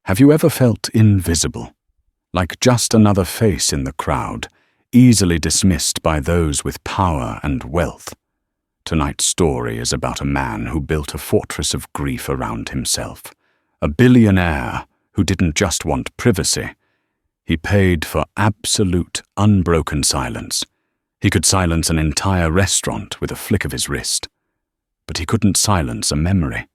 Have you ever felt invisible, like just another face in the crowd, easily dismissed by those with power and wealth? Tonight's story is about a man who built a fortress of grief around himself, a billionaire who didn't just want privacy. He paid for absolute, unbroken silence. He could silence an entire restaurant with a flick of his wrist. But he couldn't silence a memory.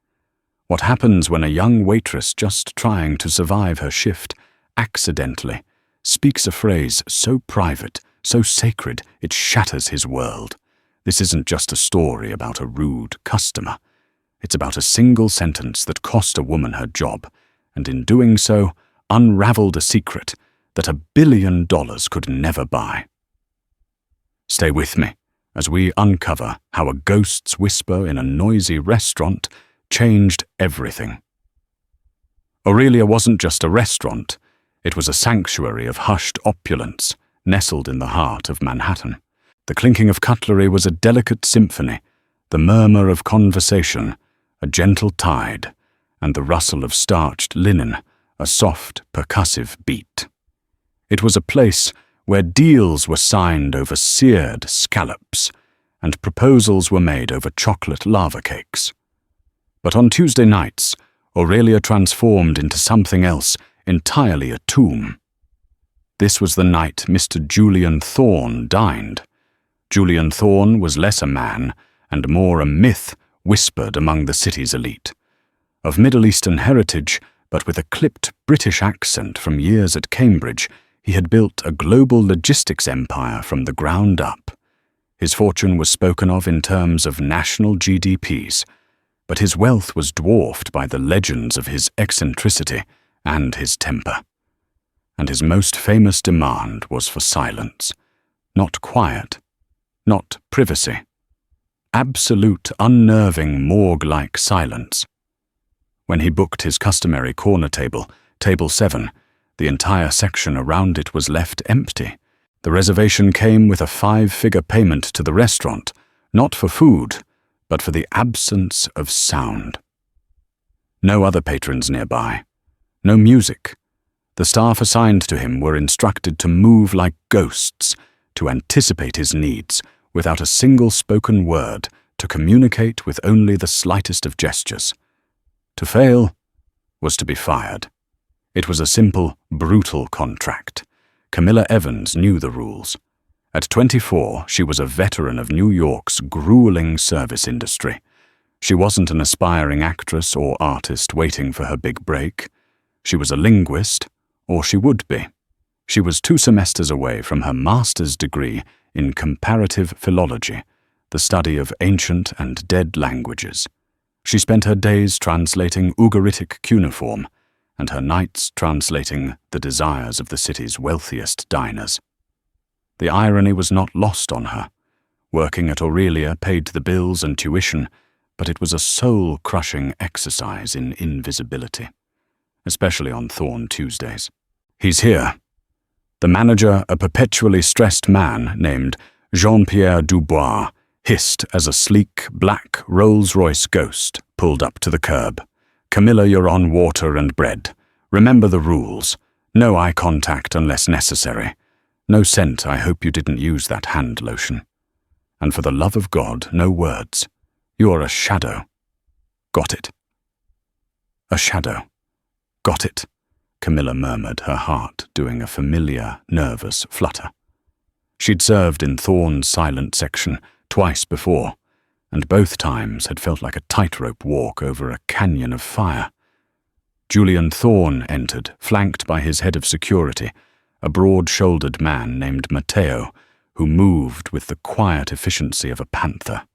What happens when a young waitress just trying to survive her shift accidentally speaks a phrase so private, so sacred, it shatters his world? This isn't just a story about a rude customer. It's about a single sentence that cost a woman her job, and in doing so, unraveled a secret that $1 billion could never buy. Stay with me as we uncover how a ghost's whisper in a noisy restaurant changed everything. Aurelia wasn't just a restaurant. It was a sanctuary of hushed opulence, nestled in the heart of Manhattan. The clinking of cutlery was a delicate symphony, the murmur of conversation, a gentle tide, and the rustle of starched linen, a soft, percussive beat. It was a place where deals were signed over seared scallops, and proposals were made over chocolate lava cakes. But on Tuesday nights, Aurelia transformed into something else, entirely a tomb. This was the night Mr. Julian Thorne dined. Julian Thorne was less a man and more a myth whispered among the city's elite. Of Middle Eastern heritage, but with a clipped British accent from years at Cambridge, he had built a global logistics empire from the ground up. His fortune was spoken of in terms of national GDPs, but his wealth was dwarfed by the legends of his eccentricity and his temper. And his most famous demand was for silence, not quiet, not privacy. Absolute, unnerving, morgue-like silence. When he booked his customary corner table, table 7, the entire section around it was left empty. The reservation came with a 5-figure payment to the restaurant, not for food, but for the absence of sound. No other patrons nearby. No music. The staff assigned to him were instructed to move like ghosts, to anticipate his needs, without a single spoken word, to communicate with only the slightest of gestures. To fail was to be fired. It was a simple, brutal contract. Camilla Evans knew the rules. At 24, she was a veteran of New York's grueling service industry. She wasn't an aspiring actress or artist waiting for her big break. She was a linguist, or she would be. She was 2 semesters away from her master's degree in comparative philology, the study of ancient and dead languages. She spent her days translating Ugaritic cuneiform, and her nights translating the desires of the city's wealthiest diners. The irony was not lost on her. Working at Aurelia paid the bills and tuition, but it was a soul-crushing exercise in invisibility, especially on Thorne Tuesdays. He's here. The manager, a perpetually stressed man named Jean-Pierre Dubois, hissed as a sleek, black Rolls-Royce ghost pulled up to the curb. "Camilla, you're on water and bread. Remember the rules. No eye contact unless necessary. No scent, I hope you didn't use that hand lotion. And for the love of God, no words. You're a shadow. Got it?" "A shadow. Got it," Camilla murmured, her heart doing a familiar, nervous flutter. She'd served in Thorne's silent section twice before, and both times had felt like a tightrope walk over a canyon of fire. Julian Thorne entered, flanked by his head of security, a broad-shouldered man named Matteo, who moved with the quiet efficiency of a panther.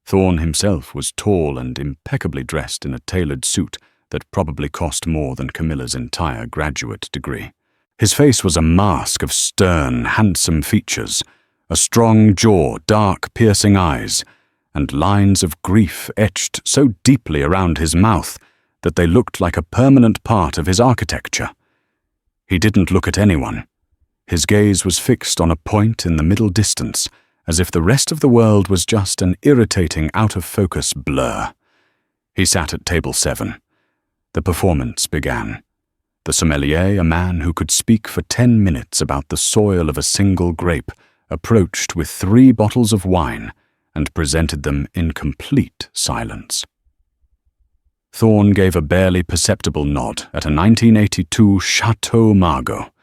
Thorne himself was tall and impeccably dressed in a tailored suit that probably cost more than Camilla's entire graduate degree. His face was a mask of stern, handsome features, a strong jaw, dark, piercing eyes, and lines of grief etched so deeply around his mouth that they looked like a permanent part of his architecture. He didn't look at anyone. His gaze was fixed on a point in the middle distance, as if the rest of the world was just an irritating, out-of-focus blur. He sat at table 7. The performance began. The sommelier, a man who could speak for 10 minutes about the soil of a single grape, approached with 3 bottles of wine and presented them in complete silence. Thorne gave a barely perceptible nod at a 1982 Chateau Margaux.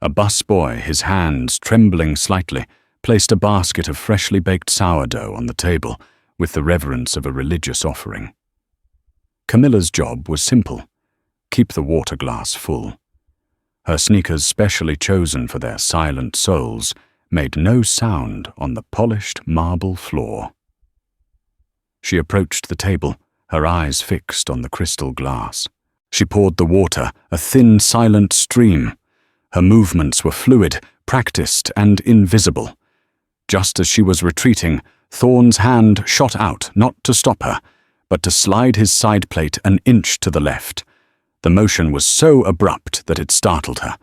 A busboy, his hands trembling slightly, placed a basket of freshly baked sourdough on the table with the reverence of a religious offering. Camilla's job was simple: keep the water glass full. Her sneakers, specially chosen for their silent soles, made no sound on the polished marble floor. She approached the table, her eyes fixed on the crystal glass. She poured the water, a thin, silent stream. Her movements were fluid, practiced, and invisible. Just as she was retreating, Thorne's hand shot out, not to stop her, but to slide his side plate an inch to the left. The motion was so abrupt that it startled her.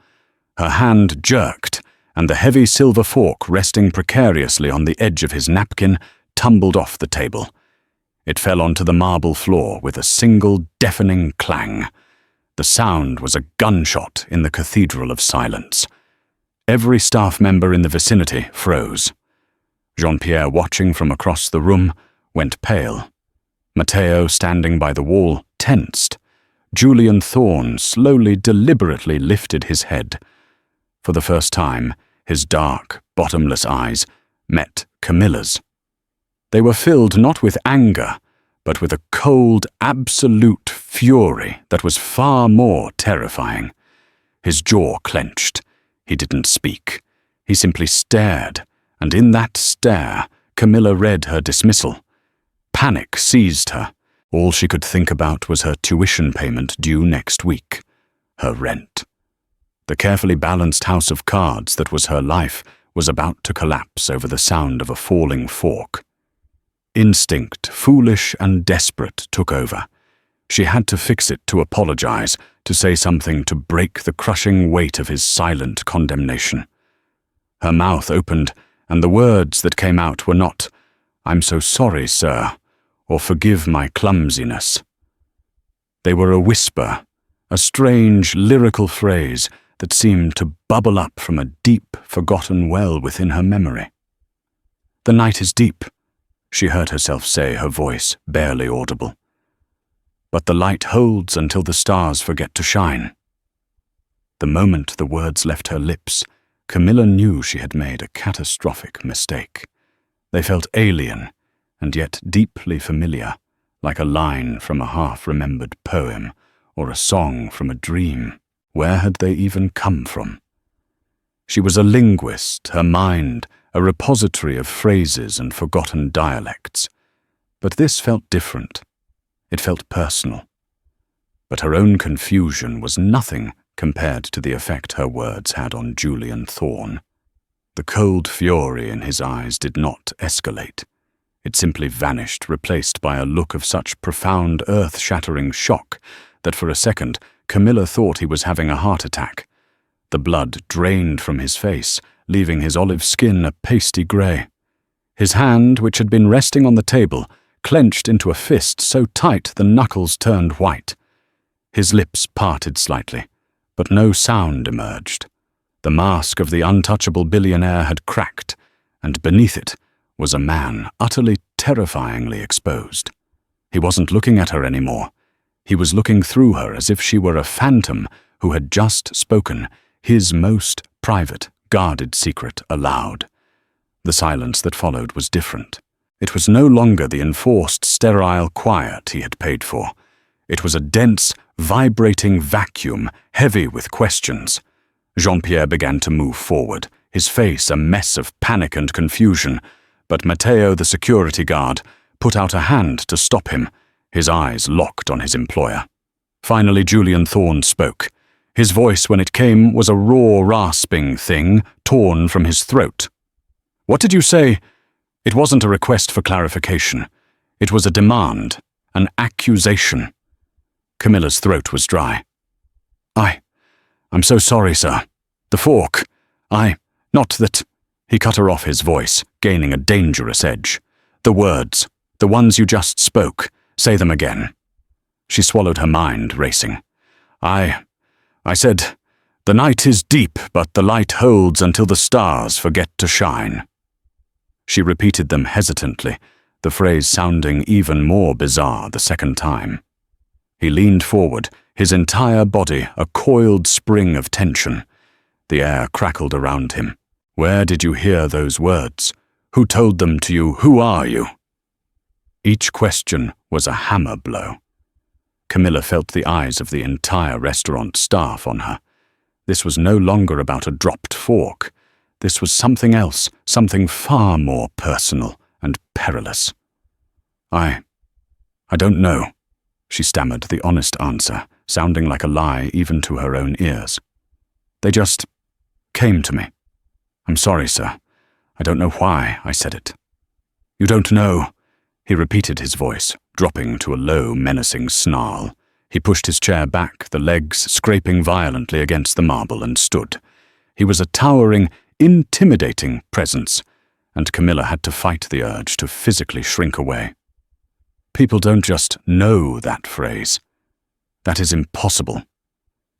Her hand jerked, and the heavy silver fork resting precariously on the edge of his napkin tumbled off the table. It fell onto the marble floor with a single deafening clang. The sound was a gunshot in the cathedral of silence. Every staff member in the vicinity froze. Jean-Pierre, watching from across the room, went pale. Matteo, standing by the wall, tensed. Julian Thorne slowly, deliberately lifted his head. For the first time, his dark, bottomless eyes met Camilla's. They were filled not with anger, but with a cold, absolute fury that was far more terrifying. His jaw clenched. He didn't speak. He simply stared, and in that stare, Camilla read her dismissal. Panic seized her. All she could think about was her tuition payment due next week, her rent. The carefully balanced house of cards that was her life was about to collapse over the sound of a falling fork. Instinct, foolish and desperate, took over. She had to fix it, to apologize, to say something to break the crushing weight of his silent condemnation. Her mouth opened, and the words that came out were not, "I'm so sorry, sir," or "forgive my clumsiness." They were a whisper, a strange, lyrical phrase that seemed to bubble up from a deep, forgotten well within her memory. "The night is deep," she heard herself say, her voice barely audible. "But the light holds until the stars forget to shine." The moment the words left her lips, Camilla knew she had made a catastrophic mistake. They felt alien, and yet deeply familiar, like a line from a half-remembered poem or a song from a dream. Where had they even come from? She was a linguist, her mind a repository of phrases and forgotten dialects. But this felt different. It felt personal. But her own confusion was nothing compared to the effect her words had on Julian Thorne. The cold fury in his eyes did not escalate. It simply vanished, replaced by a look of such profound, earth-shattering shock that for a second Camilla thought he was having a heart attack. The blood drained from his face, leaving his olive skin a pasty grey. His hand, which had been resting on the table, clenched into a fist so tight the knuckles turned white. His lips parted slightly, but no sound emerged. The mask of the untouchable billionaire had cracked, and beneath it was a man utterly terrifyingly exposed. He wasn't looking at her anymore. He was looking through her as if she were a phantom who had just spoken his most private, guarded secret aloud. The silence that followed was different. It was no longer the enforced, sterile quiet he had paid for. It was a dense, vibrating vacuum, heavy with questions. Jean-Pierre began to move forward, his face a mess of panic and confusion, but Matteo, the security guard, put out a hand to stop him, his eyes locked on his employer. Finally, Julian Thorne spoke. His voice, when it came, was a raw, rasping thing torn from his throat. "What did you say?" It wasn't a request for clarification. It was a demand, an accusation. Camilla's throat was dry. I'm so sorry, sir. The fork. Not that—" He cut her off, his voice gaining a dangerous edge. "The words, the ones you just spoke, say them again." She swallowed, her mind racing. I said, "The night is deep, but the light holds until the stars forget to shine." She repeated them hesitantly, the phrase sounding even more bizarre the second time. He leaned forward, his entire body a coiled spring of tension. The air crackled around him. "Where did you hear those words? Who told them to you? Who are you?" Each question was a hammer blow. Camilla felt the eyes of the entire restaurant staff on her. This was no longer about a dropped fork. This was something else, something far more personal and perilous. I don't know," she stammered the honest answer, sounding like a lie even to her own ears. "They just came to me. I'm sorry, sir. I don't know why I said it." "You don't know," he repeated, his voice dropping to a low, menacing snarl. He pushed his chair back, the legs scraping violently against the marble, and stood. He was a towering, intimidating presence, and Camilla had to fight the urge to physically shrink away. People don't just know that phrase. That is impossible.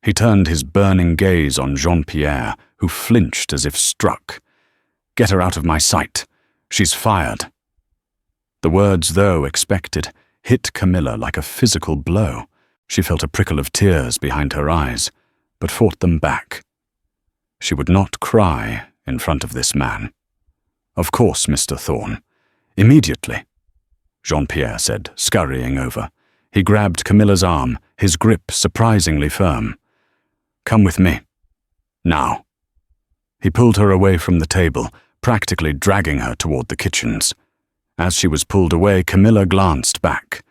He turned his burning gaze on Jean-Pierre, who flinched as if struck. "Get her out of my sight. She's fired." The words, though expected, hit Camilla like a physical blow. She felt a prickle of tears behind her eyes, but fought them back. She would not cry in front of this man. "Of course, Mr. Thorne. Immediately," Jean-Pierre said, scurrying over. He grabbed Camilla's arm, his grip surprisingly firm. "Come with me. Now." He pulled her away from the table, practically dragging her toward the kitchens. As she was pulled away, Camilla glanced back.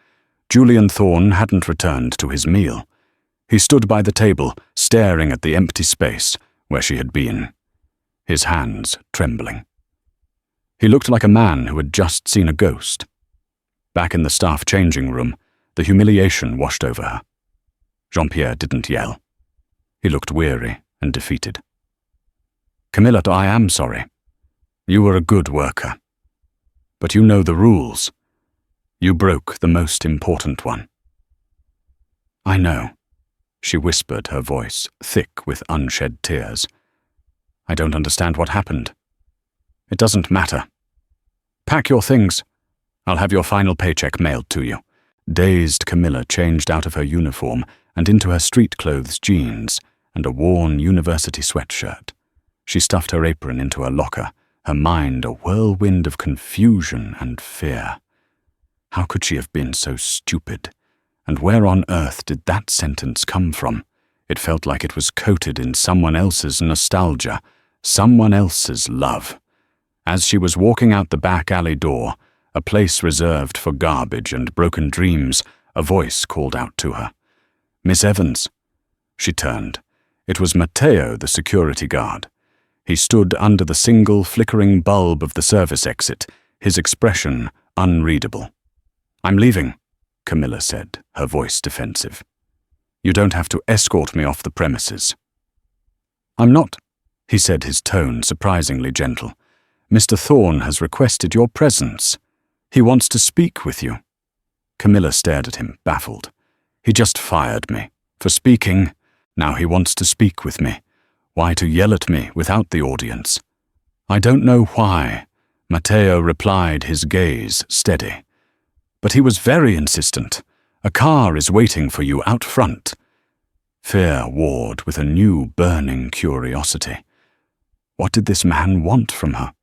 Julian Thorne hadn't returned to his meal. He stood by the table, staring at the empty space where she had been, his hands trembling. He looked like a man who had just seen a ghost. Back in the staff changing room, the humiliation washed over her. Jean-Pierre didn't yell. He looked weary and defeated. "Camilla, I am sorry. You were a good worker. But you know the rules. You broke the most important one." "I know," she whispered, her voice thick with unshed tears. "I don't understand what happened. It doesn't matter. Pack your things. I'll have your final paycheck mailed to you." Dazed Camilla changed out of her uniform and into her street clothes jeans and a worn university sweatshirt. She stuffed her apron into her locker, her mind a whirlwind of confusion and fear. How could she have been so stupid? And where on earth did that sentence come from? It felt like it was coated in someone else's nostalgia, someone else's love. As she was walking out the back alley door, a place reserved for garbage and broken dreams, a voice called out to her. "Miss Evans." She turned. It was Matteo, the security guard. He stood under the single flickering bulb of the service exit, his expression unreadable. "I'm leaving," Camilla said, her voice defensive. "You don't have to escort me off the premises." "I'm not," he said, his tone surprisingly gentle. "Mr. Thorne has requested your presence. He wants to speak with you." Camilla stared at him, baffled. "He just fired me for speaking. Now he wants to speak with me. Why to yell at me without the audience?" "I don't know why," Matteo replied, his gaze steady. "But he was very insistent. A car is waiting for you out front." Fear warred with a new burning curiosity. What did this man want from her?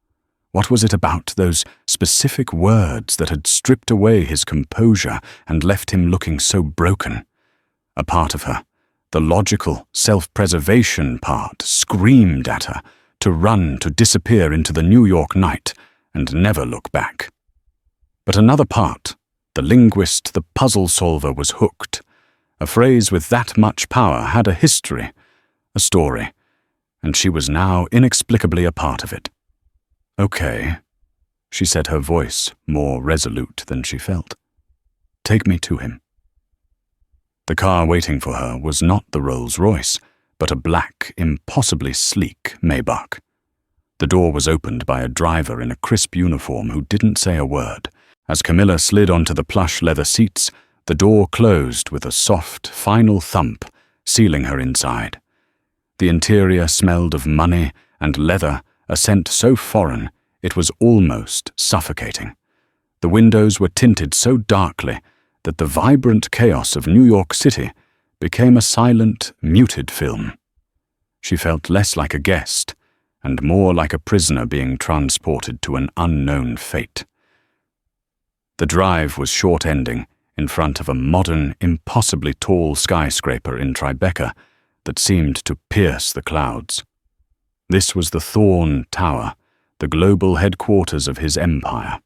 What was it about those specific words that had stripped away his composure and left him looking so broken? A part of her, the logical, self-preservation part, screamed at her to run, to disappear into the New York night and never look back. But another part, the linguist, the puzzle solver, was hooked. A phrase with that much power had a history, a story, and she was now inexplicably a part of it. "Okay," she said, her voice more resolute than she felt. "Take me to him." The car waiting for her was not the Rolls-Royce, but a black, impossibly sleek Maybach. The door was opened by a driver in a crisp uniform who didn't say a word. As Camilla slid onto the plush leather seats, the door closed with a soft, final thump, sealing her inside. The interior smelled of money and leather, a scent so foreign it was almost suffocating. The windows were tinted so darkly that the vibrant chaos of New York City became a silent, muted film. She felt less like a guest and more like a prisoner being transported to an unknown fate. The drive was short-ending in front of a modern, impossibly tall skyscraper in Tribeca that seemed to pierce the clouds. This was the Thorn Tower, the global headquarters of his empire.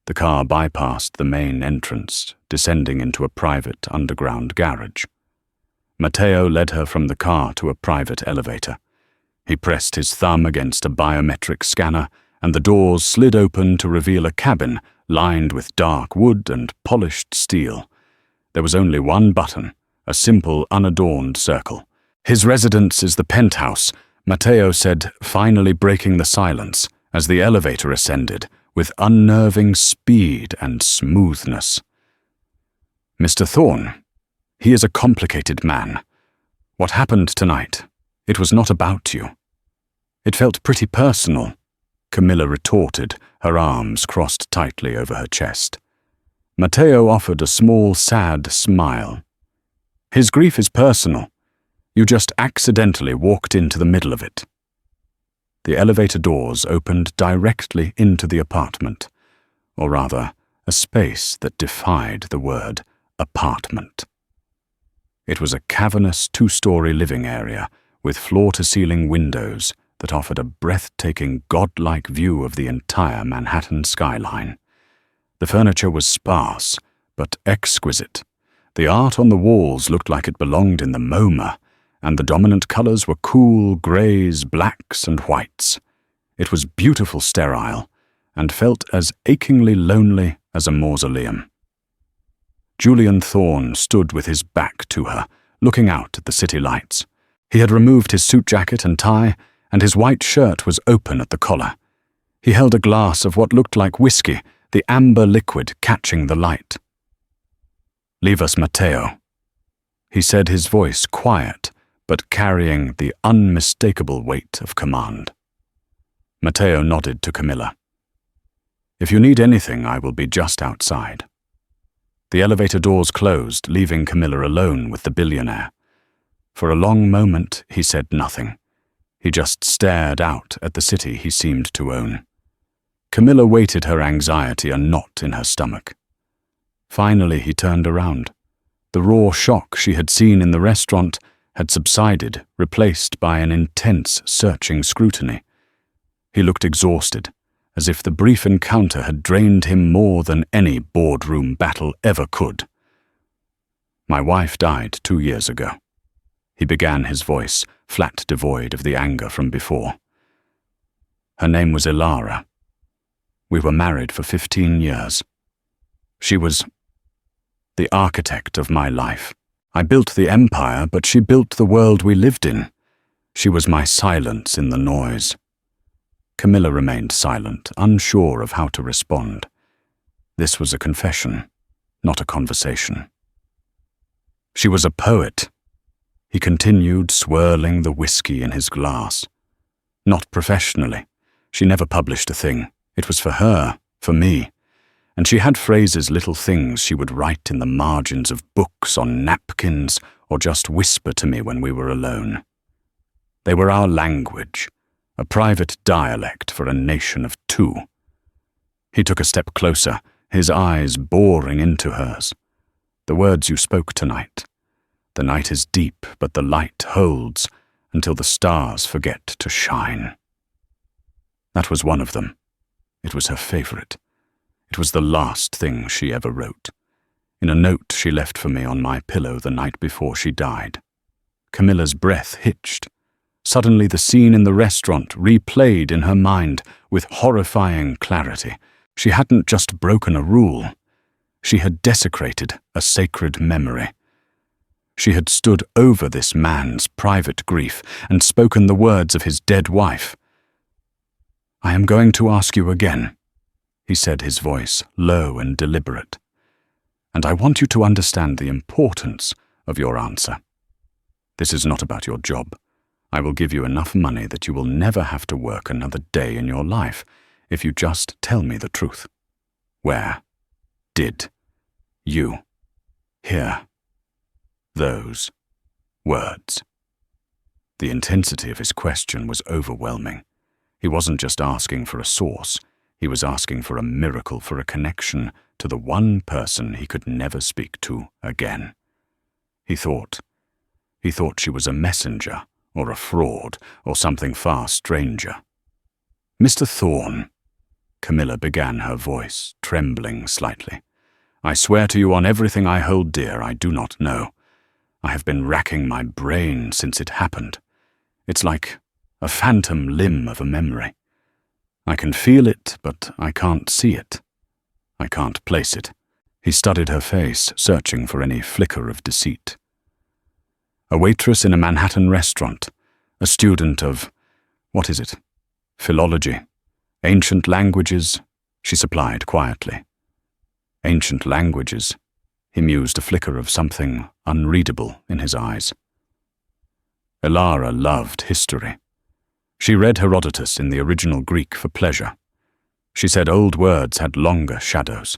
The car bypassed the main entrance, descending into a private underground garage. Matteo led her from the car to a private elevator. He pressed his thumb against a biometric scanner, and the doors slid open to reveal a cabin lined with dark wood and polished steel. There was only one button, a simple, unadorned circle. "His residence is the penthouse," Matteo said, finally breaking the silence as the elevator ascended with unnerving speed and smoothness. "Mr. Thorne, he is a complicated man. What happened tonight, it was not about you." "It felt pretty personal," Camilla retorted, her arms crossed tightly over her chest. Matteo offered a small, sad smile. "His grief is personal. You just accidentally walked into the middle of it." The elevator doors opened directly into the apartment, or rather, a space that defied the word apartment. It was a cavernous two-story living area with floor-to-ceiling windows that offered a breathtaking, godlike view of the entire Manhattan skyline. The furniture was sparse, but exquisite. The art on the walls looked like it belonged in the MoMA, and the dominant colors were cool grays, blacks, and whites. It was beautiful sterile, and felt as achingly lonely as a mausoleum. Julian Thorne stood with his back to her, looking out at the city lights. He had removed his suit jacket and tie, and his white shirt was open at the collar. He held a glass of what looked like whiskey, the amber liquid catching the light. "Leave us, Matteo," he said, his voice quiet, but carrying the unmistakable weight of command. Matteo nodded to Camilla. "If you need anything, I will be just outside." The elevator doors closed, leaving Camilla alone with the billionaire. For a long moment, he said nothing. He just stared out at the city he seemed to own. Camilla weighted her anxiety a knot in her stomach. Finally, he turned around. The raw shock she had seen in the restaurant had subsided, replaced by an intense, searching scrutiny. He looked exhausted, as if the brief encounter had drained him more than any boardroom battle ever could. "My wife died 2 years ago." He began, his voice flat, devoid of the anger from before. "Her name was Ilara. We were married for 15 years. She was the architect of my life. I built the empire, but she built the world we lived in. She was my silence in the noise." Camilla remained silent, unsure of how to respond. This was a confession, not a conversation. "She was a poet," he continued, swirling the whiskey in his glass. "Not professionally. She never published a thing. It was for her, for me. And she had phrases, little things she would write in the margins of books, on napkins, or just whisper to me when we were alone. They were our language, a private dialect for a nation of 2. He took a step closer, his eyes boring into hers. "The words you spoke tonight. The night is deep, but the light holds until the stars forget to shine." That was one of them. It was her favorite. It was the last thing she ever wrote, in a note she left for me on my pillow the night before she died. Camilla's breath hitched. Suddenly the scene in the restaurant replayed in her mind with horrifying clarity. She hadn't just broken a rule. She had desecrated a sacred memory. She had stood over this man's private grief and spoken the words of his dead wife. "I am going to ask you again," he said, his voice low and deliberate. "And I want you to understand the importance of your answer. This is not about your job. I will give you enough money that you will never have to work another day in your life if you just tell me the truth. Where did you hear those words?" The intensity of his question was overwhelming. He wasn't just asking for a source, he was asking for a miracle, for a connection to the one person he could never speak to again. He thought she was a messenger, or a fraud, or something far stranger. "Mr. Thorne," Camilla began, her voice trembling slightly, "I swear to you on everything I hold dear, I do not know. I have been racking my brain since it happened. It's like a phantom limb of a memory. I can feel it, but I can't see it. I can't place it." He studied her face, searching for any flicker of deceit. "A waitress in a Manhattan restaurant, a student of, what is it? Philology, ancient languages," she supplied quietly. "Ancient languages," he mused, a flicker of something unreadable in his eyes. Elara loved history. She read Herodotus in the original Greek for pleasure. She said old words had longer shadows.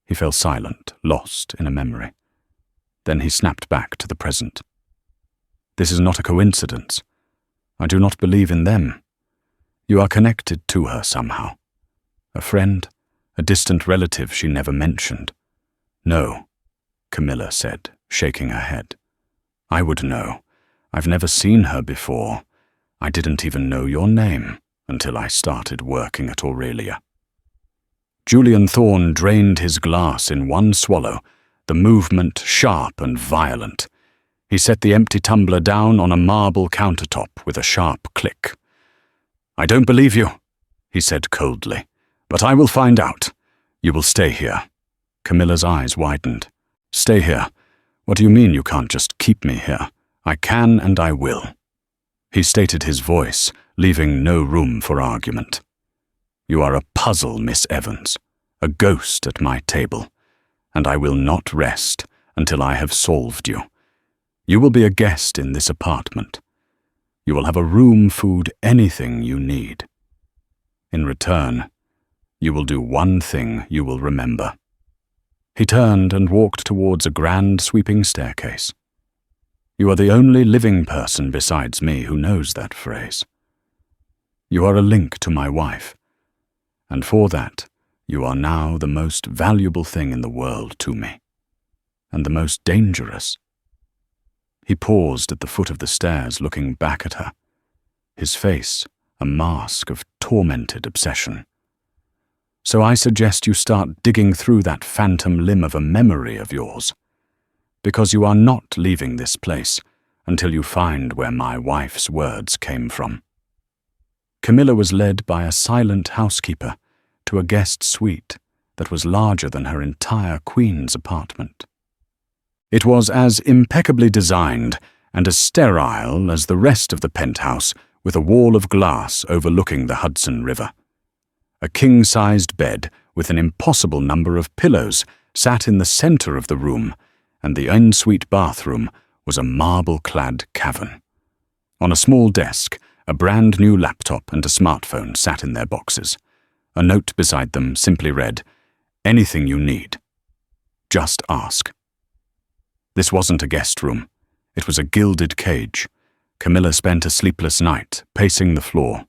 He fell silent, lost in a memory. Then he snapped back to the present. "This is not a coincidence. I do not believe in them. You are connected to her somehow. A friend, a distant relative she never mentioned." "No," Camilla said, shaking her head. "I would know. I've never seen her before. I didn't even know your name until I started working at Aurelia." Julian Thorne drained his glass in one swallow, the movement sharp and violent. He set the empty tumbler down on a marble countertop with a sharp click. "I don't believe you," he said coldly, "but I will find out. You will stay here." Camilla's eyes widened. "Stay here? What do you mean you can't just keep me here? I can and I will." He stated his voice, leaving no room for argument. "You are a puzzle, Miss Evans, a ghost at my table, and I will not rest until I have solved you. You will be a guest in this apartment. You will have a room, food, anything you need. In return, you will do one thing you will remember." He turned and walked towards a grand sweeping staircase. "You are the only living person besides me who knows that phrase. You are a link to my wife, and for that, you are now the most valuable thing in the world to me, and the most dangerous." He paused at the foot of the stairs, looking back at her, his face a mask of tormented obsession. "So I suggest you start digging through that phantom limb of a memory of yours, because you are not leaving this place until you find where my wife's words came from." Camilla was led by a silent housekeeper to a guest suite that was larger than her entire queen's apartment. It was as impeccably designed and as sterile as the rest of the penthouse, with a wall of glass overlooking the Hudson River. A king-sized bed with an impossible number of pillows sat in the center of the room, and the ensuite bathroom was a marble-clad cavern. On a small desk, a brand-new laptop and a smartphone sat in their boxes. A note beside them simply read, "Anything you need. Just ask." This wasn't a guest room. It was a gilded cage. Camilla spent a sleepless night pacing the floor,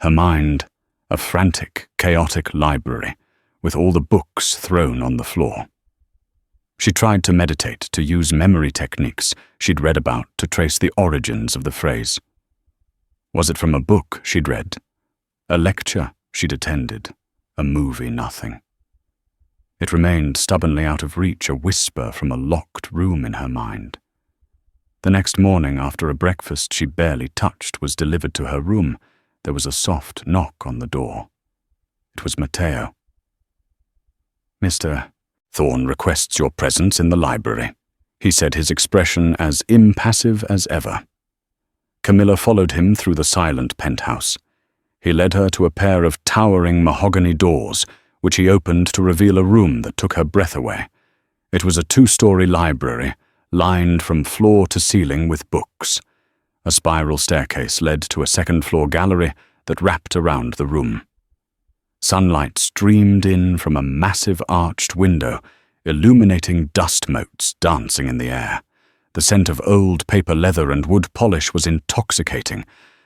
her mind a frantic, chaotic library with all the books thrown on the floor. She tried to meditate, to use memory techniques she'd read about to trace the origins of the phrase. Was it from a book she'd read, a lecture she'd attended, a movie nothing? It remained stubbornly out of reach, a whisper from a locked room in her mind. The next morning, after a breakfast she barely touched was delivered to her room, there was a soft knock on the door. It was Matteo. "Mr. Thorne requests your presence in the library," he said, his expression as impassive as ever. Camilla followed him through the silent penthouse. He led her to a pair of towering mahogany doors, which he opened to reveal a room that took her breath away. It was a 2-story library, lined from floor to ceiling with books. A spiral staircase led to a second-floor gallery that wrapped around the room. Sunlight streamed in from a massive arched window, illuminating dust motes dancing in the air. The scent of old paper leather and wood polish was intoxicating.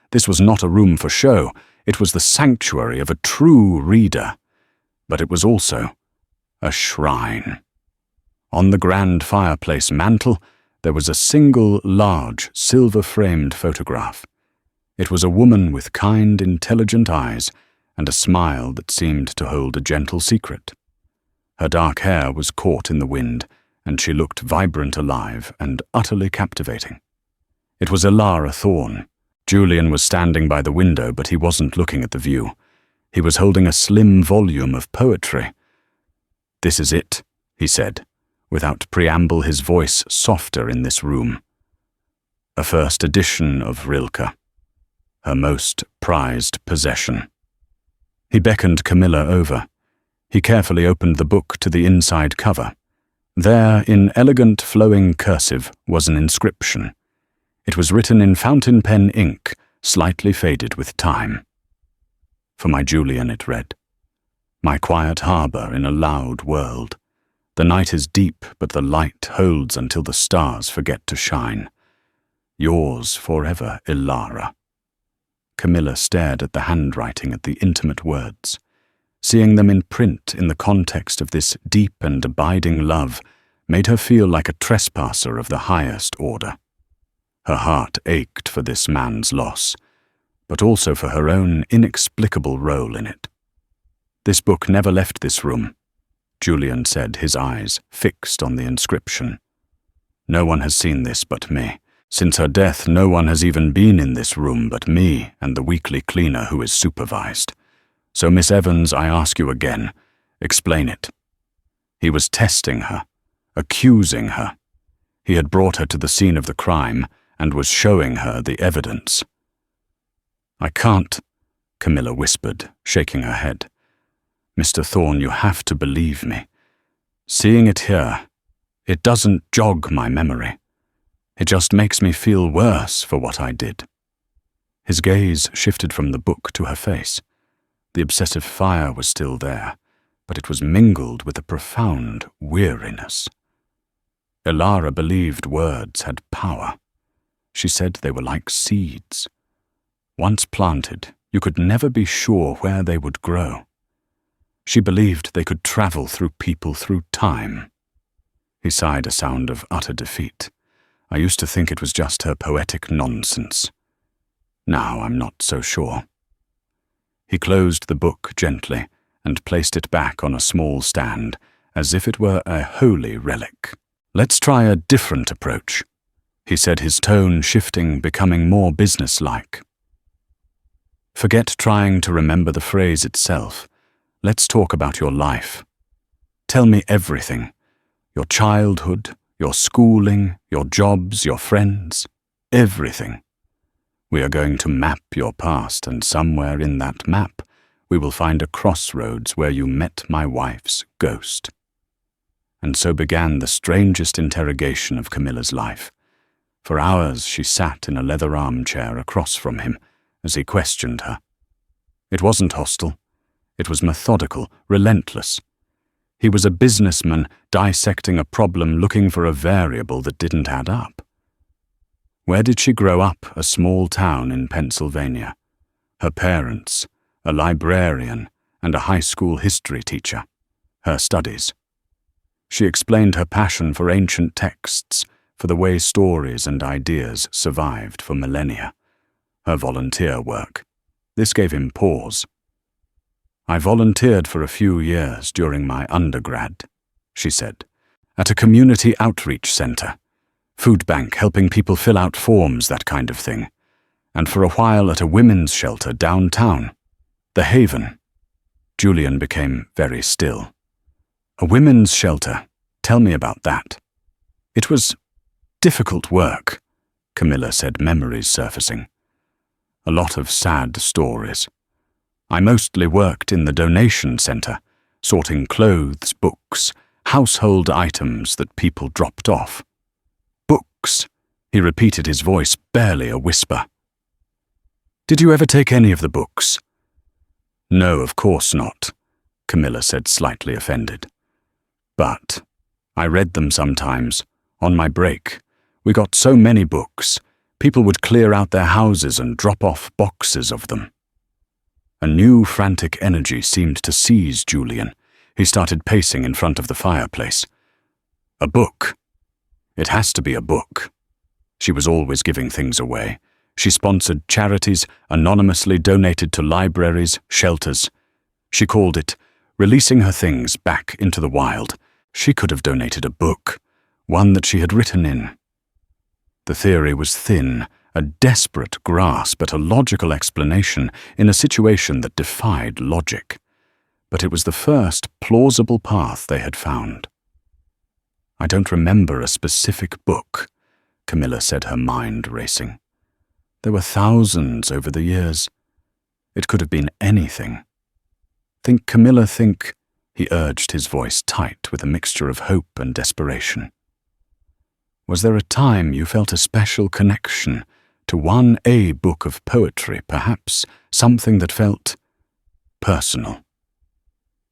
This was not a room for show. It was the sanctuary of a true reader. But it was also a shrine. On the grand fireplace mantel, there was a single large, silver-framed photograph. It was a woman with kind, intelligent eyes and a smile that seemed to hold a gentle secret. Her dark hair was caught in the wind, and she looked vibrant, alive, and utterly captivating. It was Elara Thorne. Julian was standing by the window, but he wasn't looking at the view. He was holding a slim volume of poetry. "This is it," he said. Without preamble, his voice softer in this room. A first edition of Rilke, her most prized possession. He beckoned Camilla over. He carefully opened the book to the inside cover. There, in elegant flowing cursive, was an inscription. It was written in fountain pen ink, slightly faded with time. "For my Julian," it read. "My quiet harbor in a loud world. The night is deep, but the light holds until the stars forget to shine. Yours forever, Elara." Camilla stared at the handwriting, at the intimate words. Seeing them in print in the context of this deep and abiding love made her feel like a trespasser of the highest order. Her heart ached for this man's loss, but also for her own inexplicable role in it. "This book never left this room," Julian said, his eyes fixed on the inscription. "No one has seen this but me. Since her death, no one has even been in this room but me and the weekly cleaner who is supervised. So, Miss Evans, I ask you again, explain it." He was testing her, accusing her. He had brought her to the scene of the crime and was showing her the evidence. "I can't," Camilla whispered, shaking her head. "Mr. Thorne, you have to believe me. Seeing it here, it doesn't jog my memory. It just makes me feel worse for what I did." His gaze shifted from the book to her face. The obsessive fire was still there, but it was mingled with a profound weariness. Elara believed words had power. She said they were like seeds. Once planted, you could never be sure where they would grow. She believed they could travel through people, through time. He sighed a sound of utter defeat. "I used to think it was just her poetic nonsense. Now I'm not so sure." He closed the book gently and placed it back on a small stand, as if it were a holy relic. "Let's try a different approach," he said, his tone shifting, becoming more businesslike. "Forget trying to remember the phrase itself. Let's talk about your life. Tell me everything. Your childhood, your schooling, your jobs, your friends, everything. We are going to map your past, and somewhere in that map, we will find a crossroads where you met my wife's ghost." And so began the strangest interrogation of Camilla's life. For hours she sat in a leather armchair across from him as he questioned her. It wasn't hostile. It was methodical, relentless. He was a businessman dissecting a problem, looking for a variable that didn't add up. Where did she grow up? A small town in Pennsylvania. Her parents, a librarian and a high school history teacher. Her studies. She explained her passion for ancient texts, for the way stories and ideas survived for millennia. Her volunteer work. This gave him pause. "I volunteered for a few years during my undergrad," she said, "at a community outreach center. Food bank, helping people fill out forms, that kind of thing. And for a while at a women's shelter downtown. The Haven." Julian became very still. "A women's shelter. Tell me about that." "It was difficult work," Camilla said, memories surfacing. "A lot of sad stories. I mostly worked in the donation center, sorting clothes, books, household items that people dropped off." "Books," He repeated, his voice barely a whisper. "Did you ever take any of the books?" "No, of course not," Camilla said, slightly offended. "But I read them sometimes, on my break. We got so many books. People would clear out their houses and drop off boxes of them." A new frantic energy seemed to seize Julian. He started pacing in front of the fireplace. "A book. It has to be a book." She was always giving things away. She sponsored charities, anonymously donated to libraries, shelters. She called it releasing her things back into the wild. She could have donated a book, one that she had written in. The theory was thin, a desperate grasp at a logical explanation in a situation that defied logic. But it was the first plausible path they had found. "I don't remember a specific book," Camilla said, her mind racing. "There were thousands over the years. It could have been anything." "Think, Camilla, think," he urged, his voice tight with a mixture of hope and desperation. "Was there a time you felt a special connection to a book of poetry, perhaps something that felt personal?"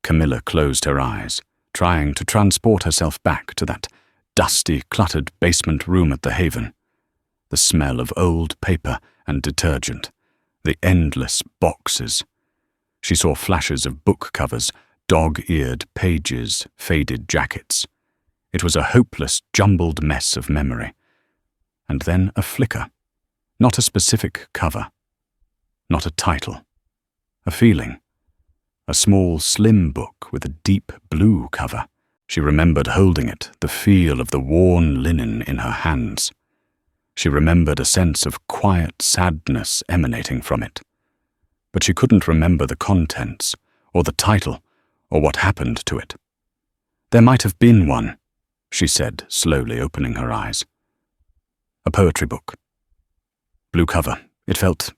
Camilla closed her eyes, trying to transport herself back to that dusty, cluttered basement room at the Haven. The smell of old paper and detergent, the endless boxes. She saw flashes of book covers, dog-eared pages, faded jackets. It was a hopeless, jumbled mess of memory. And then a flicker. Not a specific cover. Not a title. A feeling. A small, slim book with a deep blue cover. She remembered holding it, the feel of the worn linen in her hands. She remembered a sense of quiet sadness emanating from it. But she couldn't remember the contents, or the title, or what happened to it. "There might have been one," she said, slowly opening her eyes. "A poetry book. Blue cover. It felt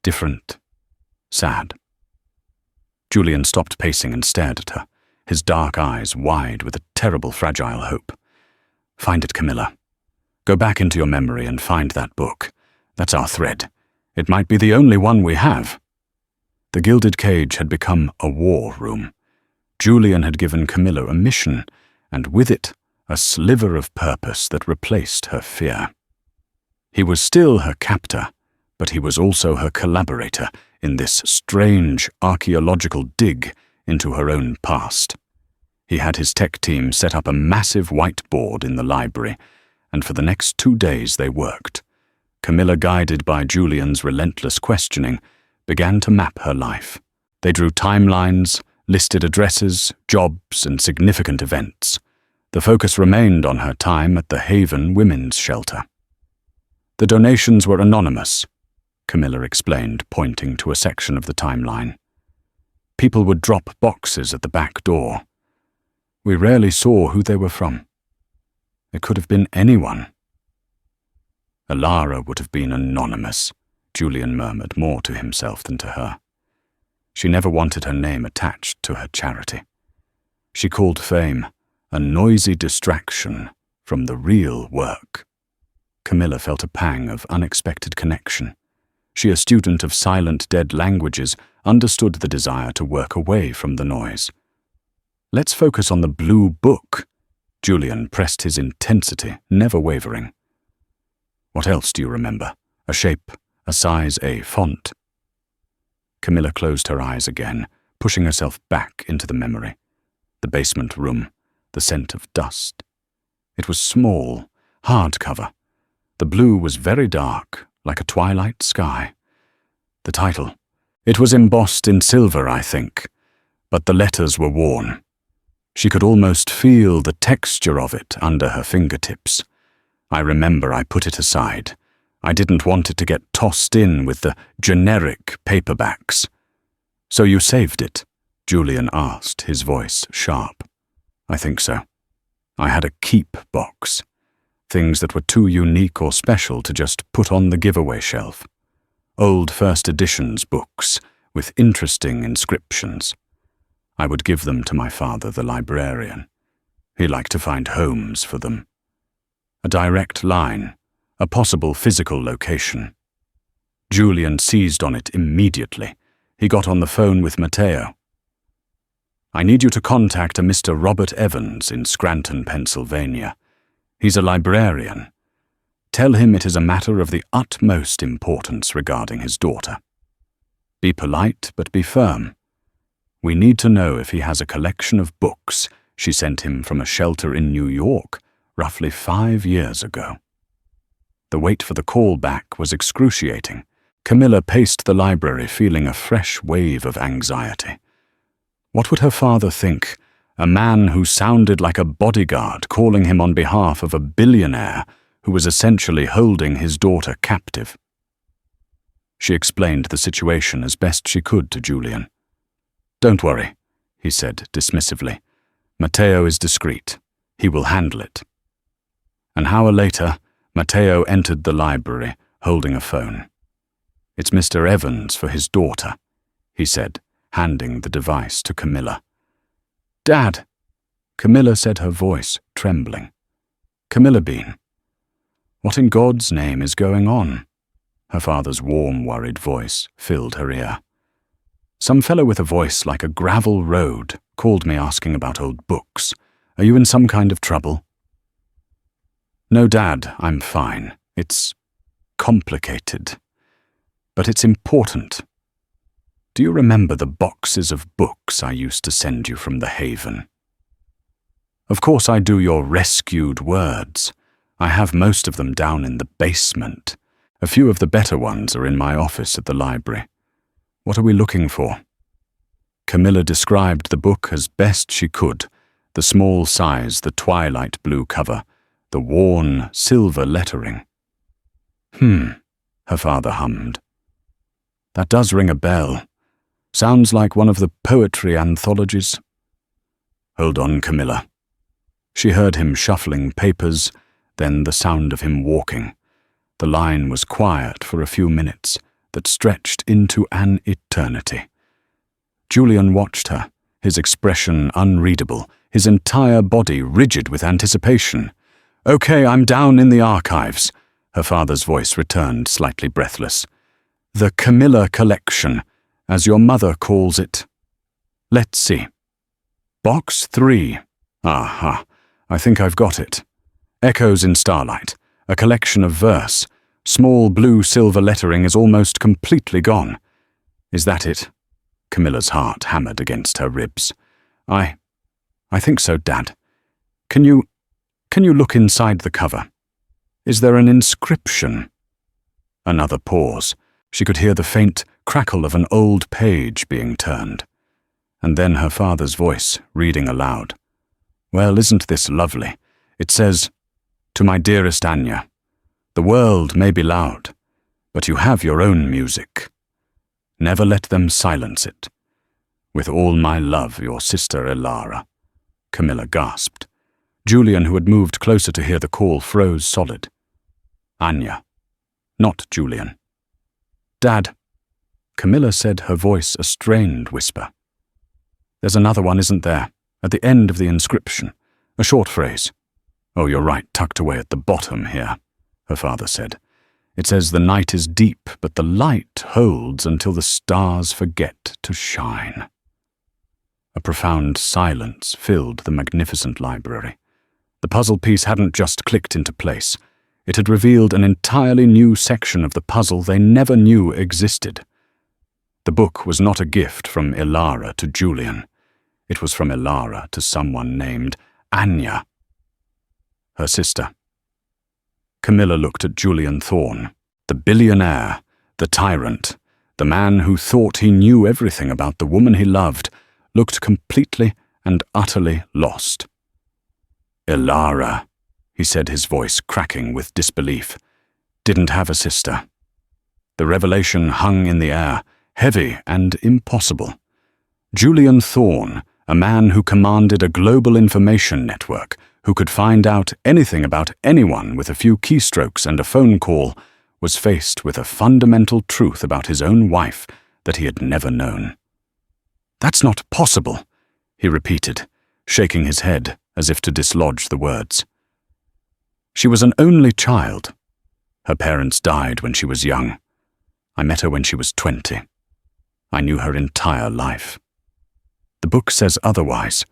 different. Sad." Julian stopped pacing and stared at her, his dark eyes wide with a terrible, fragile hope. "Find it, Camilla. Go back into your memory and find that book. That's our thread. It might be the only one we have." The Gilded Cage had become a war room. Julian had given Camilla a mission, and with it, a sliver of purpose that replaced her fear. He was still her captor, but he was also her collaborator in this strange archaeological dig into her own past. He had his tech team set up a massive whiteboard in the library, and for the next 2 days they worked. Camilla, guided by Julian's relentless questioning, began to map her life. They drew timelines, listed addresses, jobs, and significant events. The focus remained on her time at the Haven Women's Shelter. "The donations were anonymous," Camilla explained, pointing to a section of the timeline. "People would drop boxes at the back door. We rarely saw who they were from. It could have been anyone." "Alara would have been anonymous," Julian murmured, more to himself than to her. She never wanted her name attached to her charity. She called fame a noisy distraction from the real work. Camilla felt a pang of unexpected connection. She, a student of silent dead languages, understood the desire to work away from the noise. "Let's focus on the blue book." Julian pressed his intensity, never wavering. "What else do you remember? A shape, a size, a font?" Camilla closed her eyes again, pushing herself back into the memory. The basement room, the scent of dust. It was small, hardcover. The blue was very dark, like a twilight sky. The title. It was embossed in silver, I think, but the letters were worn. She could almost feel the texture of it under her fingertips. I remember I put it aside. I didn't want it to get tossed in with the generic paperbacks. "So you saved it?" Julian asked, his voice sharp. "I think so. I had a keep box. Things that were too unique or special to just put on the giveaway shelf. Old first editions books with interesting inscriptions. I would give them to my father, the librarian. He liked to find homes for them. A direct line, a possible physical location. Julian seized on it immediately. He got on the phone with Matteo. "I need you to contact a Mr. Robert Evans in Scranton, Pennsylvania. He's a librarian. Tell him it is a matter of the utmost importance regarding his daughter. Be polite, but be firm. We need to know if he has a collection of books she sent him from a shelter in New York roughly 5 years ago." The wait for the call back was excruciating. Camilla paced the library, feeling a fresh wave of anxiety. What would her father think? A man who sounded like a bodyguard calling him on behalf of a billionaire who was essentially holding his daughter captive. She explained the situation as best she could to Julian. "Don't worry," he said dismissively. "Matteo is discreet. He will handle it." An hour later, Matteo entered the library, holding a phone. "It's Mr. Evans for his daughter," he said, handing the device to Camilla. "Dad," Camilla said, her voice trembling. "Camilla Bean, what in God's name is going on?" Her father's warm, worried voice filled her ear. "Some fellow with a voice like a gravel road called me asking about old books. Are you in some kind of trouble?" "No, Dad, I'm fine. It's complicated. But it's important. Do you remember the boxes of books I used to send you from the Haven?" "Of course I do, your rescued words. I have most of them down in the basement. A few of the better ones are in my office at the library. What are we looking for?" Camilla described the book as best she could, the small size, the twilight blue cover, the worn silver lettering. Her father hummed. "That does ring a bell. Sounds like one of the poetry anthologies." "Hold on, Camilla." She heard him shuffling papers, then the sound of him walking. The line was quiet for a few minutes that stretched into an eternity. Julian watched her, his expression unreadable, his entire body rigid with anticipation. "Okay, I'm down in the archives," her father's voice returned, slightly breathless. "The Camilla Collection, as your mother calls it. Let's see. Box 3. Aha, I think I've got it. Echoes in Starlight, a collection of verse. Small blue-silver lettering is almost completely gone. Is that it?" Camilla's heart hammered against her ribs. I think so, Dad. Can you look inside the cover? Is there an inscription?" Another pause. She could hear the faint crackle of an old page being turned. And then her father's voice, reading aloud. "Well, isn't this lovely? It says, 'To my dearest Anya, the world may be loud, but you have your own music. Never let them silence it. With all my love, your sister Elara." Camilla gasped. Julian, who had moved closer to hear the call, froze solid. "Anya, not Julian." "Dad," Camilla said, her voice a strained whisper. "There's another one, isn't there? At the end of the inscription. A short phrase." "Oh, you're right, tucked away at the bottom here," her father said. "It says the night is deep, but the light holds until the stars forget to shine." A profound silence filled the magnificent library. The puzzle piece hadn't just clicked into place. It had revealed an entirely new section of the puzzle they never knew existed. The book was not a gift from Elara to Julian. It was from Elara to someone named Anya, her sister. Camilla looked at Julian Thorne, the billionaire, the tyrant, the man who thought he knew everything about the woman he loved, looked completely and utterly lost. "Elara," he said, his voice cracking with disbelief, "didn't have a sister." The revelation hung in the air, heavy and impossible. Julian Thorne, a man who commanded a global information network, who could find out anything about anyone with a few keystrokes and a phone call, was faced with a fundamental truth about his own wife that he had never known. "That's not possible," he repeated, shaking his head as if to dislodge the words. "She was an only child. Her parents died when she was young. I met her when she was 20. I knew her entire life." "The book says otherwise,"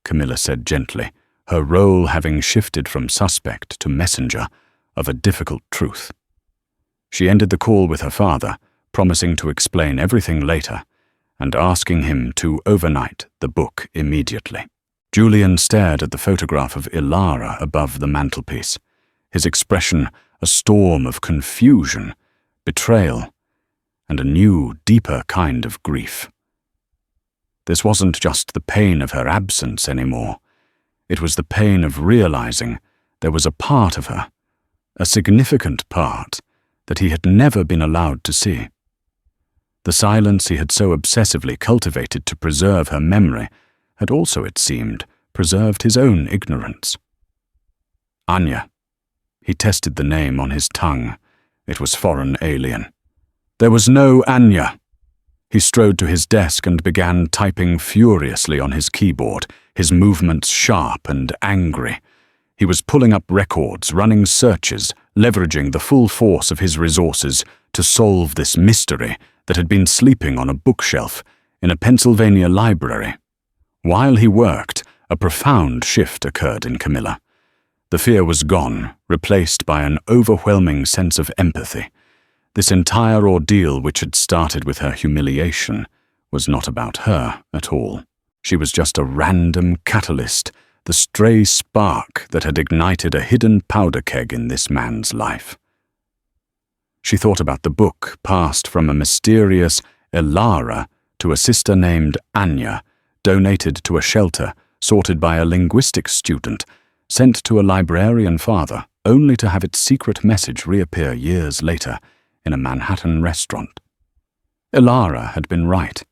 Camilla said gently, her role having shifted from suspect to messenger of a difficult truth. She ended the call with her father, promising to explain everything later, and asking him to overnight the book immediately. Julian stared at the photograph of Ilara above the mantelpiece, his expression a storm of confusion, betrayal, and a new, deeper kind of grief. This wasn't just the pain of her absence anymore. It was the pain of realizing there was a part of her, a significant part, that he had never been allowed to see. The silence he had so obsessively cultivated to preserve her memory had also, it seemed, preserved his own ignorance. Anya. He tested the name on his tongue. It was foreign, alien. There was no Anya. He strode to his desk and began typing furiously on his keyboard, his movements sharp and angry. He was pulling up records, running searches, leveraging the full force of his resources to solve this mystery that had been sleeping on a bookshelf in a Pennsylvania library. While he worked, a profound shift occurred in Camilla. The fear was gone, replaced by an overwhelming sense of empathy. This entire ordeal, which had started with her humiliation, was not about her at all. She was just a random catalyst, the stray spark that had ignited a hidden powder keg in this man's life. She thought about the book passed from a mysterious Ilara to a sister named Anya, donated to a shelter, sorted by a linguistics student, sent to a librarian father, only to have its secret message reappear years later in a Manhattan restaurant. Ilara had been right.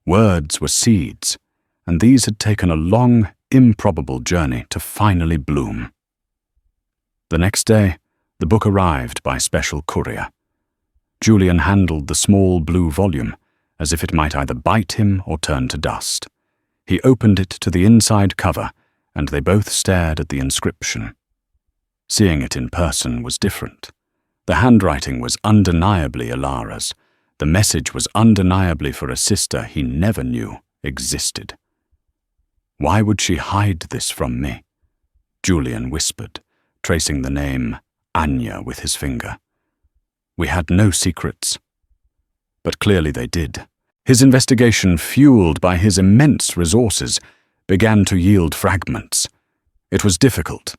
Words were seeds, and these had taken a long, improbable journey to finally bloom. The next day, the book arrived by special courier. Julian handled the small blue volume, as if it might either bite him or turn to dust. He opened it to the inside cover, and they both stared at the inscription. Seeing it in person was different. The handwriting was undeniably Ilara's. The message was undeniably for a sister he never knew existed. "Why would she hide this from me?" Julian whispered, tracing the name Anya with his finger. "We had no secrets." But clearly they did. His investigation, fueled by his immense resources, began to yield fragments. It was difficult.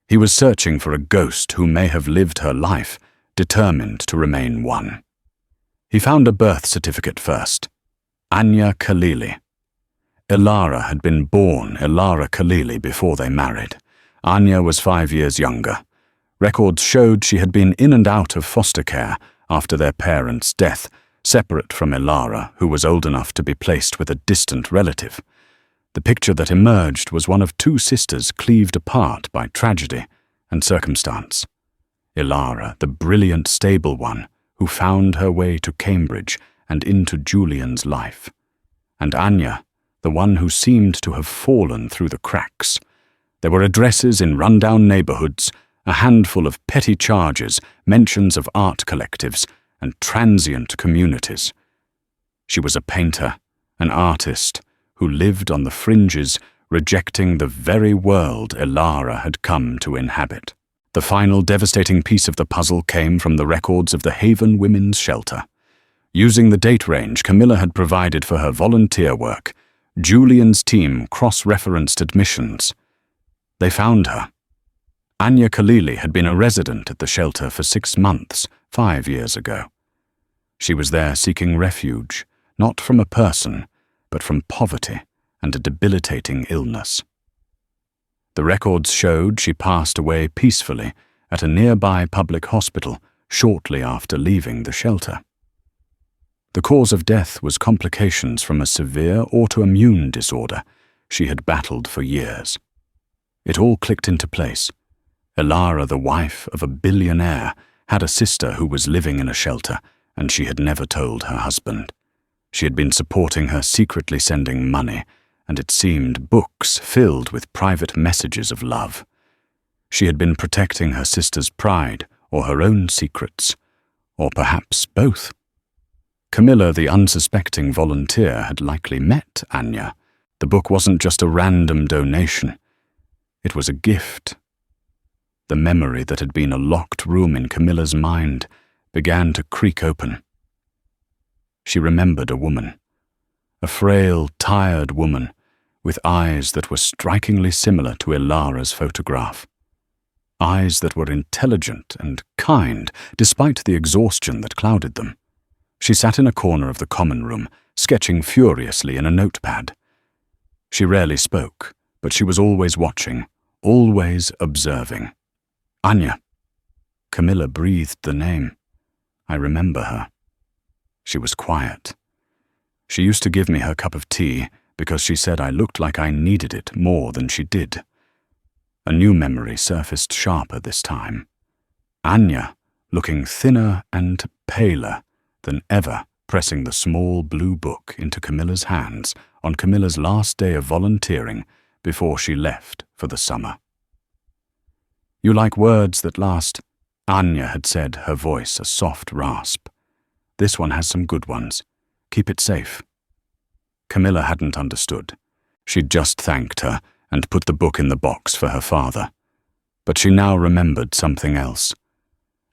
He was searching for a ghost who may have lived her life, determined to remain one. He found a birth certificate first. Anya Khalili. Ilara had been born Ilara Khalili before they married. Anya was 5 years younger. Records showed she had been in and out of foster care after their parents' death, separate from Ilara, who was old enough to be placed with a distant relative. The picture that emerged was one of two sisters cleaved apart by tragedy and circumstance. Ilara, the brilliant, stable one, who found her way to Cambridge and into Julian's life. And Anya, the one who seemed to have fallen through the cracks. There were addresses in rundown neighborhoods, a handful of petty charges, mentions of art collectives, and transient communities. She was a painter, an artist, who lived on the fringes, rejecting the very world Ilara had come to inhabit. The final devastating piece of the puzzle came from the records of the Haven Women's Shelter. Using the date range Camilla had provided for her volunteer work, Julian's team cross-referenced admissions. They found her. Anya Khalili had been a resident at the shelter for 6 months, 5 years ago. She was there seeking refuge, not from a person, but from poverty and a debilitating illness. The records showed she passed away peacefully at a nearby public hospital shortly after leaving the shelter. The cause of death was complications from a severe autoimmune disorder she had battled for years. It all clicked into place. Ilara, the wife of a billionaire, had a sister who was living in a shelter, and she had never told her husband. She had been supporting her, secretly sending money, and it seemed books filled with private messages of love. She had been protecting her sister's pride, or her own secrets, or perhaps both. Camilla, the unsuspecting volunteer, had likely met Anya. The book wasn't just a random donation. It was a gift. The memory that had been a locked room in Camilla's mind began to creak open. She remembered a woman, a frail, tired woman with eyes that were strikingly similar to Ilara's photograph. Eyes that were intelligent and kind despite the exhaustion that clouded them. She sat in a corner of the common room, sketching furiously in a notepad. She rarely spoke, but she was always watching, always observing. Anya. Camilla breathed the name. I remember her. She was quiet. She used to give me her cup of tea because she said I looked like I needed it more than she did. A new memory surfaced sharper this time. Anya, looking thinner and paler than ever, pressing the small blue book into Camilla's hands on Camilla's last day of volunteering before she left for the summer. You like words that last, Anya had said, her voice a soft rasp. This one has some good ones. Keep it safe. Camilla hadn't understood. She'd just thanked her and put the book in the box for her father. But she now remembered something else.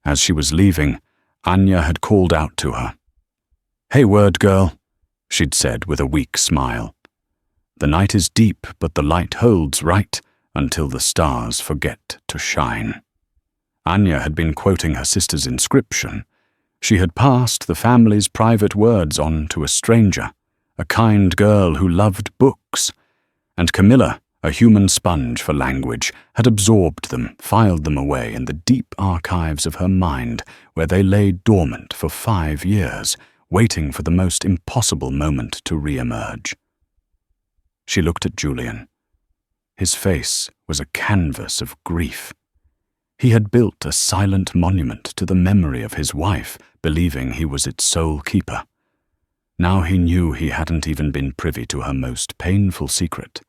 As she was leaving, Anya had called out to her. "Hey, word girl," she'd said with a weak smile. "The night is deep, but the light holds right until the stars forget to shine." Anya had been quoting her sister's inscription. She had passed the family's private words on to a stranger, a kind girl who loved books. And Camilla, a human sponge for language, had absorbed them, filed them away in the deep archives of her mind where they lay dormant for 5 years, waiting for the most impossible moment to re-emerge. She looked at Julian. His face was a canvas of grief. He had built a silent monument to the memory of his wife, believing he was its sole keeper. Now he knew he hadn't even been privy to her most painful secret,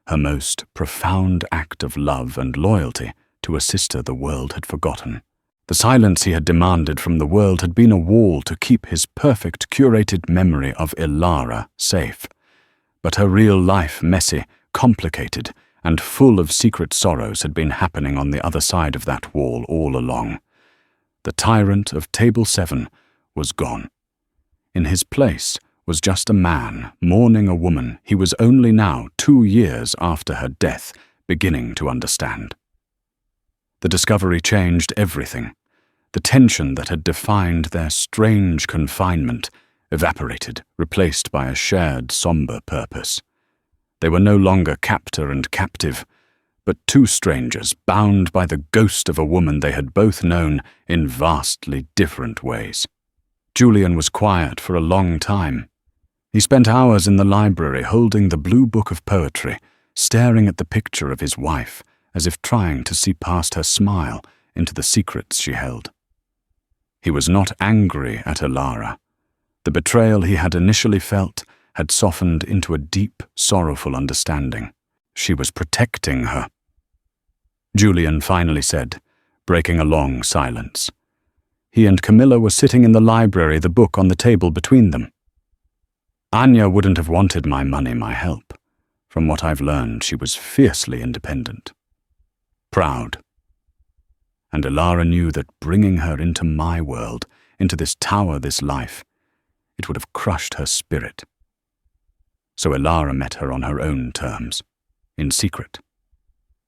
her most profound act of love and loyalty to a sister the world had forgotten. The silence he had demanded from the world had been a wall to keep his perfect, curated memory of Ilara safe. But her real life, messy, complicated, and full of secret sorrows, had been happening on the other side of that wall all along. The tyrant of Table 7 was gone. In his place was just a man mourning a woman he was only now 2 years after her death beginning to understand. The discovery changed everything. The tension that had defined their strange confinement evaporated, replaced by a shared somber purpose. They were no longer captor and captive, but two strangers bound by the ghost of a woman they had both known in vastly different ways. Julian was quiet for a long time. He spent hours in the library holding the blue book of poetry, staring at the picture of his wife, as if trying to see past her smile into the secrets she held. He was not angry at Ilara. The betrayal he had initially felt had softened into a deep, sorrowful understanding. She was protecting her. Julian finally said, breaking a long silence. He and Camilla were sitting in the library, the book on the table between them. Anya wouldn't have wanted my money, my help. From what I've learned, she was fiercely independent. Proud. And Ilara knew that bringing her into my world, into this tower, this life, it would have crushed her spirit. So Ilara met her on her own terms, in secret.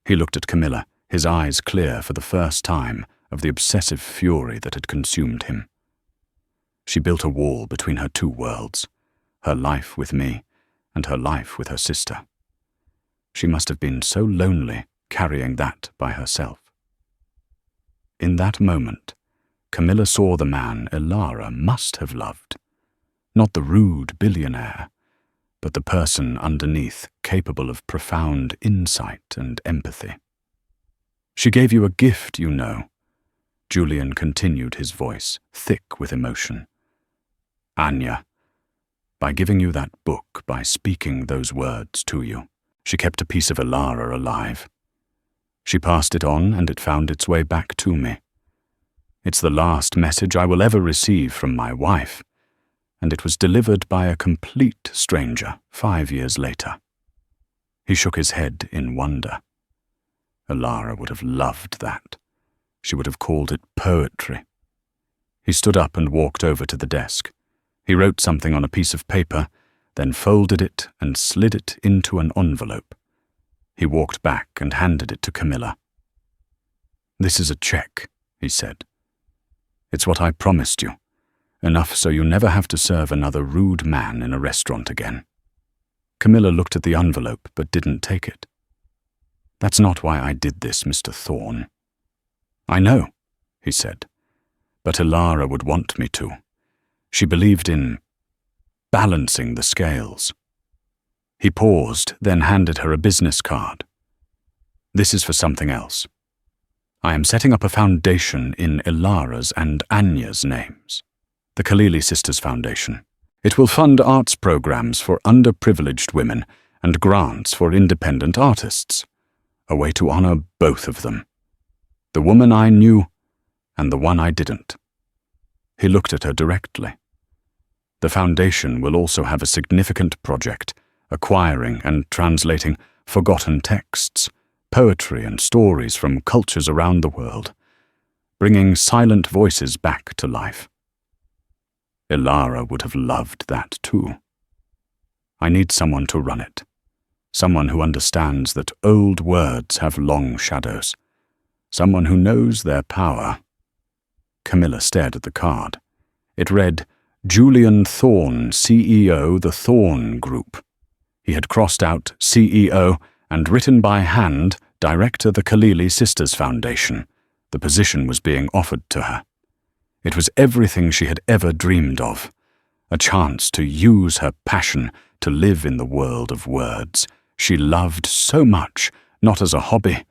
He looked at Camilla, his eyes clear for the first time of the obsessive fury that had consumed him. She built a wall between her two worlds, her life with me and her life with her sister. She must have been so lonely carrying that by herself. In that moment, Camilla saw the man Ilara must have loved, not the rude billionaire, but the person underneath capable of profound insight and empathy. She gave you a gift, you know. Julian continued, his voice thick with emotion. Anya, by giving you that book, by speaking those words to you, she kept a piece of Ilara alive. She passed it on, and it found its way back to me. It's the last message I will ever receive from my wife, and it was delivered by a complete stranger 5 years later." He shook his head in wonder. Elara would have loved that. She would have called it poetry. He stood up and walked over to the desk. He wrote something on a piece of paper, then folded it and slid it into an envelope. He walked back and handed it to Camilla. "This is a check," he said. "It's what I promised you, enough so you never have to serve another rude man in a restaurant again." Camilla looked at the envelope but didn't take it. "That's not why I did this, Mr. Thorne." "I know," he said, "but Elara would want me to. She believed in balancing the scales." He paused, then handed her a business card. "This is for something else. I am setting up a foundation in Elara's and Anya's names, the Khalili Sisters Foundation. It will fund arts programs for underprivileged women and grants for independent artists, a way to honor both of them, the woman I knew and the one I didn't." He looked at her directly. "The foundation will also have a significant project, acquiring and translating forgotten texts, poetry and stories from cultures around the world, bringing silent voices back to life. Elara would have loved that too. I need someone to run it, someone who understands that old words have long shadows, someone who knows their power." Camilla stared at the card. It read, "Julian Thorne, CEO, The Thorne Group." He had crossed out CEO and written by hand, Director, the Khalili Sisters Foundation. The position was being offered to her. It was everything she had ever dreamed of, a chance to use her passion to live in the world of words she loved so much, not as a hobby,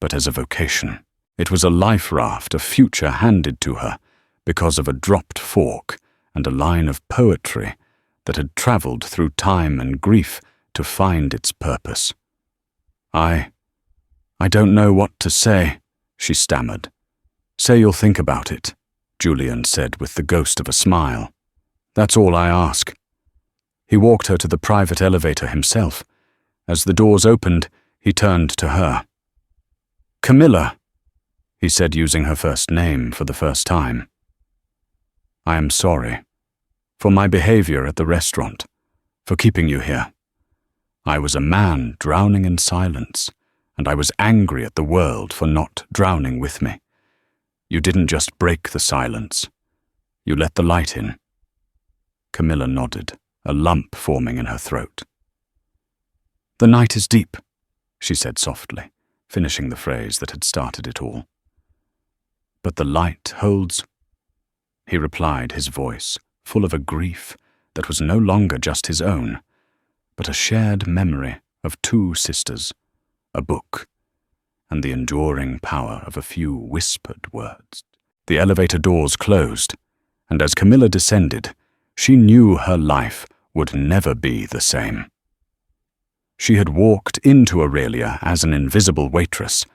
but as a vocation. It was a life raft, a future handed to her because of a dropped fork and a line of poetry that had traveled through time and grief to find its purpose. I don't know what to say," she stammered. "Say you'll think about it," Julian said with the ghost of a smile. "That's all I ask." He walked her to the private elevator himself. As the doors opened, he turned to her. "Camilla," he said, using her first name for the first time. "I am sorry for my behavior at the restaurant, for keeping you here. I was a man drowning in silence, and I was angry at the world for not drowning with me. You didn't just break the silence. You let the light in." Camilla nodded, a lump forming in her throat. "The night is deep," she said softly, finishing the phrase that had started it all. "But the light holds," he replied, his voice full of a grief that was no longer just his own, but a shared memory of two sisters, a book, and the enduring power of a few whispered words. The elevator doors closed, and as Camilla descended, she knew her life would never be the same. She had walked into Aurelia as an invisible waitress,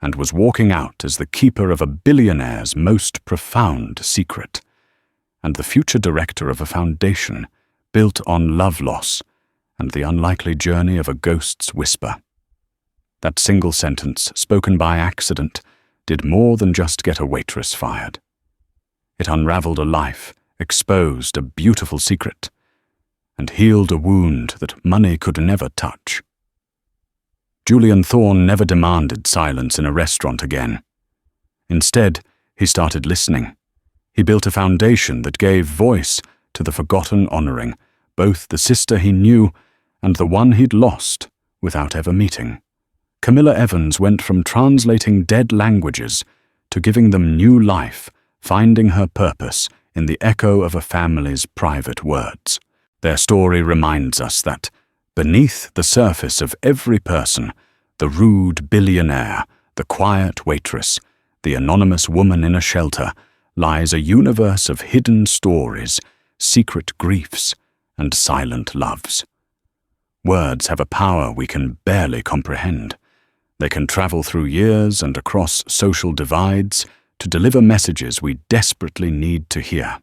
and was walking out as the keeper of a billionaire's most profound secret, and the future director of a foundation built on love loss and the unlikely journey of a ghost's whisper. That single sentence, spoken by accident, did more than just get a waitress fired. It unraveled a life, exposed a beautiful secret, and healed a wound that money could never touch. Julian Thorne never demanded silence in a restaurant again. Instead, he started listening. He built a foundation that gave voice to the forgotten, honoring both the sister he knew and the one he'd lost without ever meeting. Camilla Evans went from translating dead languages to giving them new life, finding her purpose in the echo of a family's private words. Their story reminds us that, beneath the surface of every person, the rude billionaire, the quiet waitress, the anonymous woman in a shelter, lies a universe of hidden stories, secret griefs, and silent loves. Words have a power we can barely comprehend. They can travel through years and across social divides to deliver messages we desperately need to hear.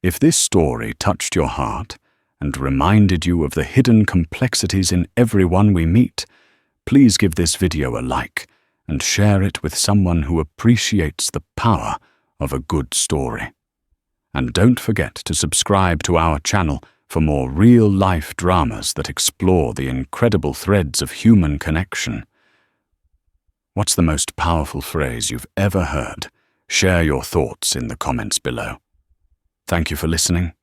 If this story touched your heart and reminded you of the hidden complexities in everyone we meet, please give this video a like and share it with someone who appreciates the power of a good story. And don't forget to subscribe to our channel for more real-life dramas that explore the incredible threads of human connection. What's the most powerful phrase you've ever heard? Share your thoughts in the comments below. Thank you for listening,